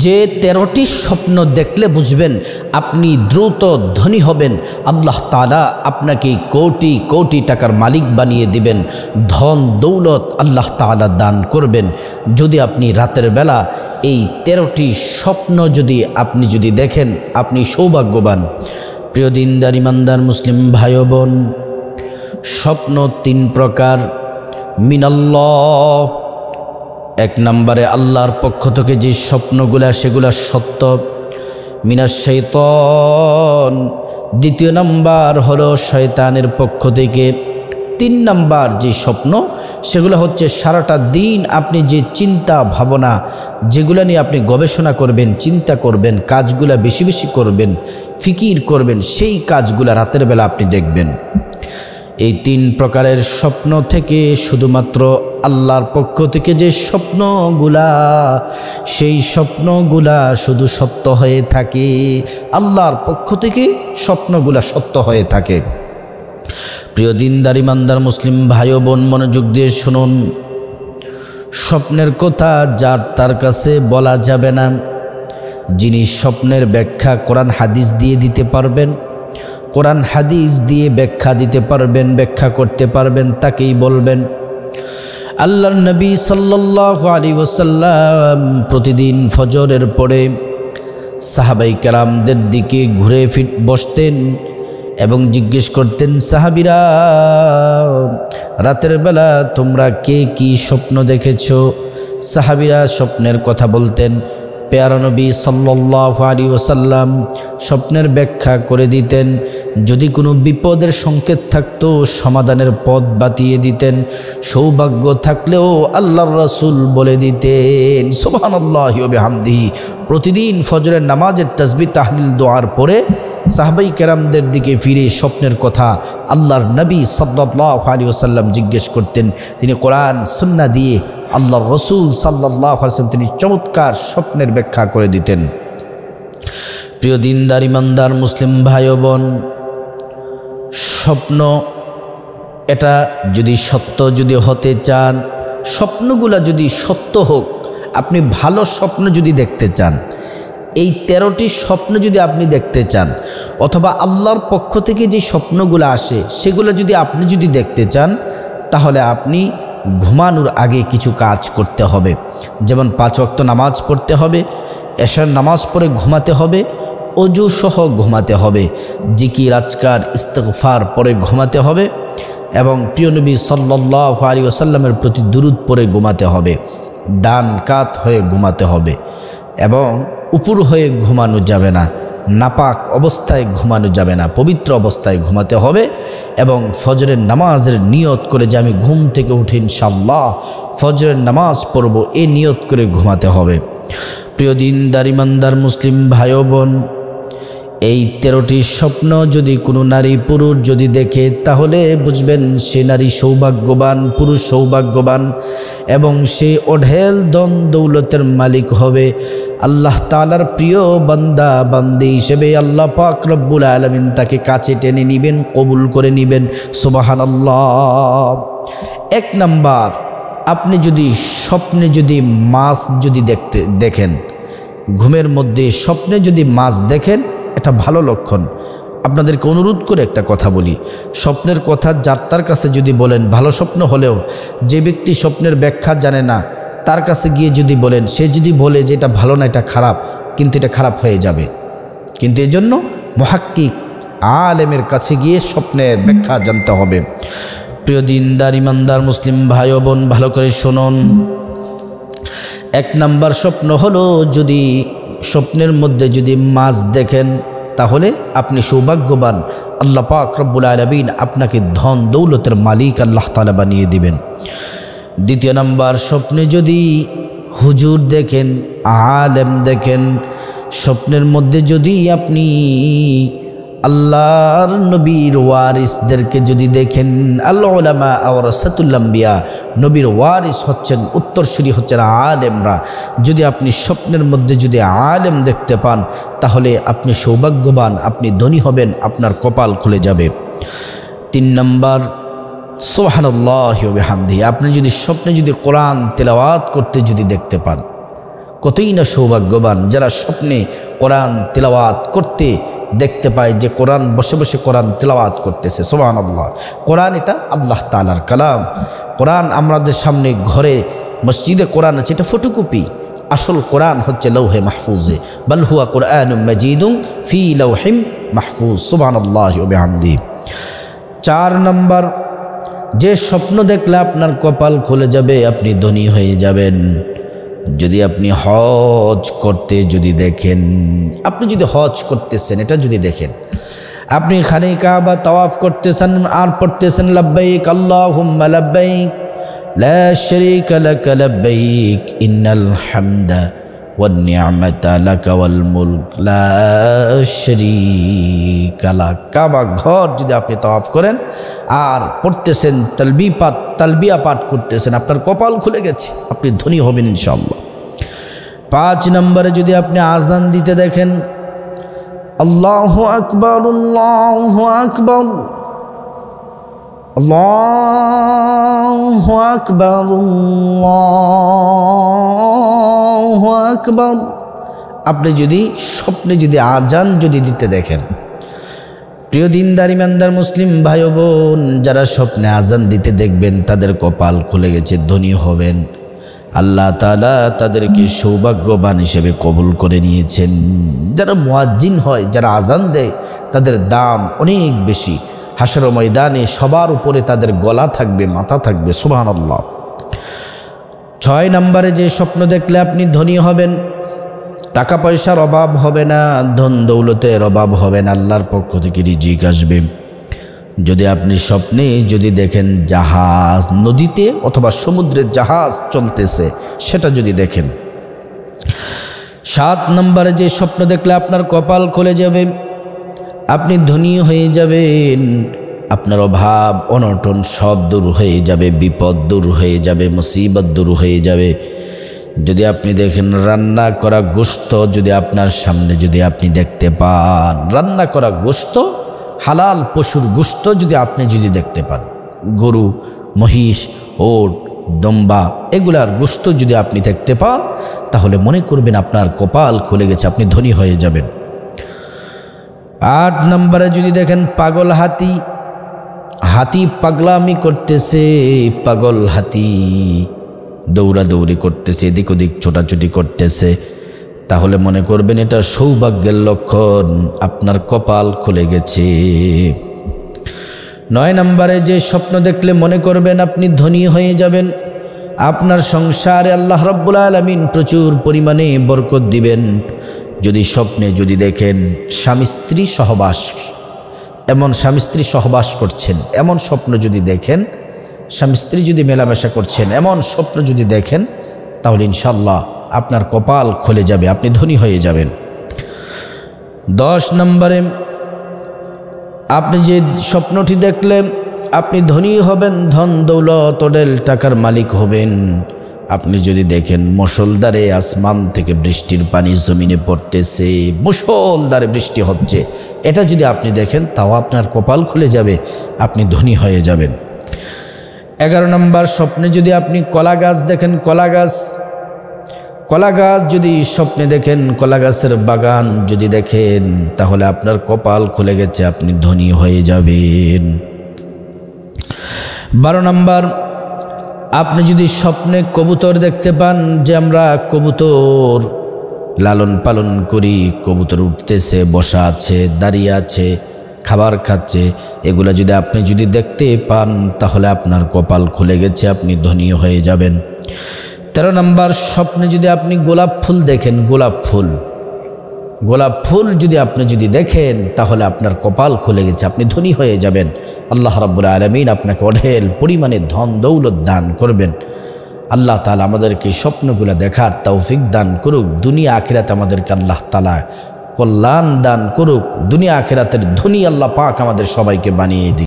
যে 13টি স্বপ্ন দেখলে বুঝবেন আপনি দ্রুত ধনী হবেন, আল্লাহ তাআলা আপনাকে কোটি কোটি টাকার মালিক বানিয়ে দিবেন, ধন দৌলত আল্লাহ তাআলা দান করবেন যদি আপনি রাতের বেলা এই 13টি স্বপ্ন আপনি যদি দেখেন, আপনি সৌভাগ্যবান। প্রিয় দিনদার ইমানদার মুসলিম ভাই বোন, স্বপ্ন 3 প্রকার। মিনাল্লাহ, 1 নম্বরে আল্লাহর পক্ষ থেকে যে স্বপ্নগুলা সেগুলা সত্য। মিনাশ শাইতান, 2 নম্বর হলো শয়তানের পক্ষ থেকে। 3 নম্বর যে স্বপ্ন সেগুলো হচ্ছে সারাটা দিন আপনি যে চিন্তা ভাবনা যেগুলো নিয়ে আপনি গবেষণা করবেন, চিন্তা করবেন, কাজগুলা বেশি বেশি করবেন, ফিকির করবেন, সেই কাজগুলা রাতের বেলা আপনি দেখবেন। এই 3 প্রকারের স্বপ্ন থেকে শুধুমাত্র আল্লাহর পক্ষ থেকে যে স্বপ্নগুলা, সেই স্বপ্নগুলা শুধু সত্য হয়ে থাকে। আল্লাহর পক্ষ থেকে স্বপ্নগুলা সত্য হয়ে থাকে। প্রিয় দিনদার ইমানদার মুসলিম ভাই ও বোন, মনোযোগ দিয়ে শুনুন। স্বপ্নের কথা যার তার কাছে বলা যাবে না। যিনি স্বপ্নের ব্যাখ্যা কোরআন হাদিস দিয়ে দিতে পারবেন, কোরআন হাদিস দিয়ে ব্যাখ্যা দিতে পারবেন, ব্যাখ্যা করতে পারবেন, তাকেই বলবেন। আল্লাহর নবী সাল্লাল্লাহু আলাইহি ওয়াসাল্লাম প্রতিদিন ফজরের পরে সাহাবায়ে কেরামদের দিকে ঘুরে বসতেন এবং জিজ্ঞেস করতেন, সাহাবীরা রাতের বেলা তোমরা কে কি স্বপ্ন দেখেছো? সাহাবীরা স্বপ্নের কথা বলতেন। প্যারা নবী সাল্লাল্লাহু আলাইহি ওয়াসাল্লাম স্বপ্নের ব্যাখ্যা করে দিতেন। যদি কোনো বিপদের সংকেত থাকতো সমাধানের পথ বাতিয়ে দিতেন। সৌভাগ্য থাকলেও আল্লাহর রাসূল বলে দিতেন। সুবহানাল্লাহি ওয়া বিহামদিহি। প্রতিদিন ফজরের নামাজের তাসবিহ তাহলিল দোয়ার পরে সাহাবাই কেরামদের দিকে ফিরে স্বপ্নের কথা আল্লাহর নবী সাল্লাল্লাহু আলাইহি ওয়াসাল্লাম জিজ্ঞেস করতেন। তিনি কোরআন সুন্নাহ দিয়ে আল্লাহর রসুল সাল্লাল্লাহু আলাইহি ওয়াসাল্লাম তিনি চমৎকার স্বপ্নের ব্যাখ্যা করে দিতেন। প্রিয় দিনদার ইমানদার মুসলিম ভাই ও বোন, স্বপ্ন এটা যদি সত্য যদি হতে চান, স্বপ্নগুলা যদি সত্য হোক, আপনি ভালো স্বপ্ন যদি দেখতে চান, এই 13টি স্বপ্ন যদি আপনি দেখতে চান, অথবা আল্লাহর পক্ষ থেকে যে স্বপ্নগুলো আসে সেগুলো যদি আপনি যদি দেখতে চান, তাহলে আপনি ঘুমানোর আগে কিছু কাজ করতে হবে। যেমন 5 ওয়াক্ত নামাজ পড়তে হবে, এশার নামাজ পড়ে ঘুমাতে হবে, অজু সহ ঘুমাতে হবে, জিকির আজকার ইস্তিগফার পড়ে ঘুমাতে হবে এবং প্রিয় নবী সাল্লাল্লাহু আলাইহি ওয়াসাল্লামের প্রতি দুরূদ পড়ে ঘুমাতে হবে। ডান কাত হয়ে ঘুমাতে হবে এবং উপর হয়ে ঘুমানো যাবে না, নাপাক অবস্থায় ঘুমানো যাবে না, পবিত্র অবস্থায় ঘুমাতে হবে এবং ফজরের নামাজের নিয়ত করে যে আমি ঘুম থেকে উঠে ইনশাআল্লাহ ফজরের নামাজ পড়ব, এই নিয়ত করে ঘুমাতে হবে। প্রিয় দিনদার ইমানদার মুসলিম ভাই ও বোন, এই 13টি স্বপ্ন যদি কোনো নারী পুরুষ যদি দেখে, তাহলে বুঝবেন সে নারী সৌভাগ্যবান, পুরুষ সৌভাগ্যবান এবং সে অঢেল ধন দৌলতের মালিক হবে। আল্লাহ তাআলার প্রিয় বান্দা বান্দি হিসেবে আল্লাহ পাক রব্বুল আলামিন তাকে কাছে টেনে নেবেন, কবুল করে নেবেন। সুবহানাল্লাহ। 1 নাম্বার, আপনি যদি স্বপ্নে যদি মাছ যদি দেখেন, ঘুমের মধ্যে স্বপ্নে যদি মাছ দেখেন, এটা ভালো লক্ষণ। আপনাদেরকে অনুরোধ করে একটা কথা বলি, স্বপ্নের কথা যার তার কাছে যদি বলেন, ভালো স্বপ্ন হলেও যে ব্যক্তি স্বপ্নের ব্যাখ্যা জানে না তার কাছে গিয়ে যদি বলেন, সে যদি বলে যে এটা ভালো না, এটা খারাপ, কিন্তু এটা খারাপ হয়ে যাবে। কিন্তু এই জন্য মুহাক্কিক আলেমের কাছে গিয়ে স্বপ্নের ব্যাখ্যা জানতে হবে। প্রিয় দিনদার ইমানদার মুসলিম ভাই ও বোন, ভালো করে শুনুন। 1 নাম্বার স্বপ্ন হলো, যদি স্বপ্নের মধ্যে যদি মাছ দেখেন, তাহলে আপনি সৌভাগ্যবান। আল্লাহ পাক রব্বুল আলামিন আপনাকে ধন দৌলতের মালিক আল্লাহ তাআলা বানিয়ে দিবেন। 2 নাম্বার, স্বপ্নে যদি হুজুর দেখেন, আলেম দেখেন, স্বপ্নের মধ্যে যদি আপনি আল্লাহর নবীর ওয়ারিসদেরকে যদি দেখেন, আল উলামা ওয়ারাসাতুল আম্বিয়া, নবীর ওয়ারিস হচ্ছেন, উত্তরসূরি হচ্ছেন আলেমরা। যদি আপনি স্বপ্নের মধ্যে যদি আলেম দেখতে পান, তাহলে আপনি সৌভাগ্যবান, আপনি ধনী হবেন, আপনার কপাল খুলে যাবে। 3 নাম্বার, সুবহানাল্লাহি ওয়া বিহামদিহি, আপনি যদি স্বপ্নে যদি কোরআন তেলাওয়াত করতে যদি দেখতে পান, কতই না সৌভাগ্যবান যারা স্বপ্নে কোরআন তিলাওয়াত করতে দেখতে পায় যে কোরআন বসে বসে কোরআন তিলাওয়াত করতেছে। সুবহানাল্লাহ। কোরআন এটা আল্লাহ তাআলার কালাম। কোরআন আমাদের সামনে ঘরে মসজিদে কোরআন আছে, এটা ফটোকপি। আসল কোরআন হচ্ছে লৌহে মাহফুজে, বাল হুয়া কুরআনুম মাজিদুন ফি লৌহিম মাহফুজ। সুবহানাল্লাহি ওয়া বিহামদিহি। 4 নম্বর, যে স্বপ্ন দেখলে আপনার কপাল খুলে যাবে, আপনি ধনী হয়ে যাবেন। যদি আপনি হজ করতে যদি দেখেন, আপনি যদি হজ করতেছেন এটা যদি দেখেন, আপনি খানে কাবা তাওয়াফ করতেছেন আর পড়তেছেন লাব্বাইক আল্লাহুম্মা লাব্বাইক লা শারীকা লাকা লাব্বাইক ইন্নাল হামদা ওয়ান নি'মাতা লাকা ওয়াল মুলক লা শারীকা লাক। কাবা ঘর যদি আপনি তাওয়াফ করেন আর পড়তেছেন তালবিয়া পাঠ করতেছেন, আপনার কপাল খুলে গেছে, আপনি ধনী হবেন ইনশাআল্লাহ। 5 নম্বরে যদি আপনি আজান দিতে দেখেন, আল্লাহু আকবার আল্লাহু আকবার আল্লাহু আকবার আল্লাহু আকবার, আপনি যদি স্বপ্নে যদি আজান যদি দিতে দেখেন, প্রিয় দিনদার ইমানদার মুসলিম ভাই ও বোন, যারা স্বপ্নে আজান দিতে দেখবেন তাদের কপাল খুলে গেছে, ধনী হবেন। আল্লাহ তাআলা তাদেরকে সৌভাগ্যবান হিসেবে কবুল করে নিয়েছেন। যারা মুয়াজ্জিন হয়, যারা আজান দেয়, তাদের দাম অনেক বেশি। হাসর ময়দানে সবার উপরে তাদের গলা থাকবে, মাথা থাকবে। সুবহানাল্লাহ। 6 নম্বরে যে স্বপ্ন দেখলে আপনি ধনী হবেন, টাকা পয়সার অভাব হবে না, ধন দৌলতের অভাব হবে না, আল্লাহর পক্ষ থেকে রিজিক আসবে। যদি আপনি স্বপ্নে যদি দেখেন জাহাজ নদীতে অথবা সমুদ্রের জাহাজ চলতেছে, সেটা যদি দেখেন। 7 নম্বরে যে স্বপ্ন দেখলে আপনার কপাল খুলে যাবে, আপনি ধনী হয়ে যাবেন, আপনার অভাব অনটন সব দূর হয়ে যাবে, বিপদ দূর হয়ে যাবে, মুসিবত দূর হয়ে যাবে। যদি আপনি দেখেন রান্না করা গোশত যদি আপনার সামনে যদি আপনি দেখতে পান, রান্না করা গোশত, হালাল পশুর গোশত যদি আপনি যদি দেখতে পান, গরু, মহিষ, ওট, দম্বা, এগুলার গোশত যদি আপনি দেখতে পান, তাহলে মনে করবেন আপনার কপাল খুলে গেছে, আপনি ধনী হয়ে যাবেন। 8 নম্বরে যদি দেখেন পাগল হাতি, হাতি পাগলামি করতেছে, পাগল হাতি দৌড়াদৌড়ি করতেছে, এদিক ওদিক ছোটাছুটি করতেছে, তাহলে মনে করবেন এটা সৌভাগ্যের লক্ষণ, আপনার কপাল খুলে গেছে। 9 নম্বরে যে স্বপ্ন দেখলে মনে করবেন আপনি ধনী হয়ে যাবেন, আপনার সংসারে আল্লাহ রাব্বুল আলামিন প্রচুর পরিমাণে বরকত দিবেন। যদি স্বপ্নে যদি দেখেন স্বামী স্ত্রী সহবাস, এমন স্বামী স্ত্রী সহবাস করছেন, এমন স্বপ্ন যদি দেখেন, স্বামী স্ত্রী যদি মেলামেশা করছেন, এমন স্বপ্ন যদি দেখেন, তাহলে ইনশাআল্লাহ আপনার কপাল খুলে যাবে, আপনি ধনী হয়ে যাবেন। 10 নম্বরে আপনি যে স্বপ্নটি দেখলেন আপনি ধনী হবেন, ধন দৌলত অডেল টাকার মালিক হবেন। আপনি যদি দেখেন মুষলধারে আসমান থেকে বৃষ্টির পানি জমিনে পড়তেছে, মুষলধারে বৃষ্টি হচ্ছে, এটা যদি আপনি দেখেন, তাও আপনার কপাল খুলে যাবে, আপনি ধনী হয়ে যাবেন। 11 নম্বর স্বপ্নে যদি আপনি কলা গাছ দেখেন, কলা গাছ যদি স্বপ্নে দেখেন, কলা গাছের বাগান যদি দেখেন, তাহলে আপনার কপাল খুলে গেছে, আপনি ধনী হয়ে যাবেন। 12 নম্বর আপনি যদি স্বপ্নে কবুতর দেখতে পান, যে আমরা কবুতর লালন পালন করি, কবুতর উঠতেছে, বসা আছে, দাঁড়িয়ে আছে, খাবার খাচ্ছে, এগুলা যদি আপনি যদি দেখতে পান, তাহলে আপনার কপাল খুলে গেছে, আপনি ধনী হয়ে যাবেন। 13 নম্বর স্বপ্নে যদি আপনি গোলাপ ফুল দেখেন, গোলাপ ফুল যদি আপনি যদি দেখেন, তাহলে আপনার কপাল খুলে গেছে, আপনি ধনী হয়ে যাবেন। আল্লাহ রাব্বুল আলামিন আপনাকে অঢেল পরিমাণে ধন দৌলত দান করবেন। আল্লাহ তাআলা আমাদেরকে স্বপ্নগুলো দেখার তৌফিক দান করুক, দুনিয়া আখিরাতে আমাদেরকে আল্লাহ তাআলা কল্যাণ দান করুক, দুনিয়া আখিরাতের ধনী আল্লাহ পাক আমাদের সবাইকে বানিয়ে দিক।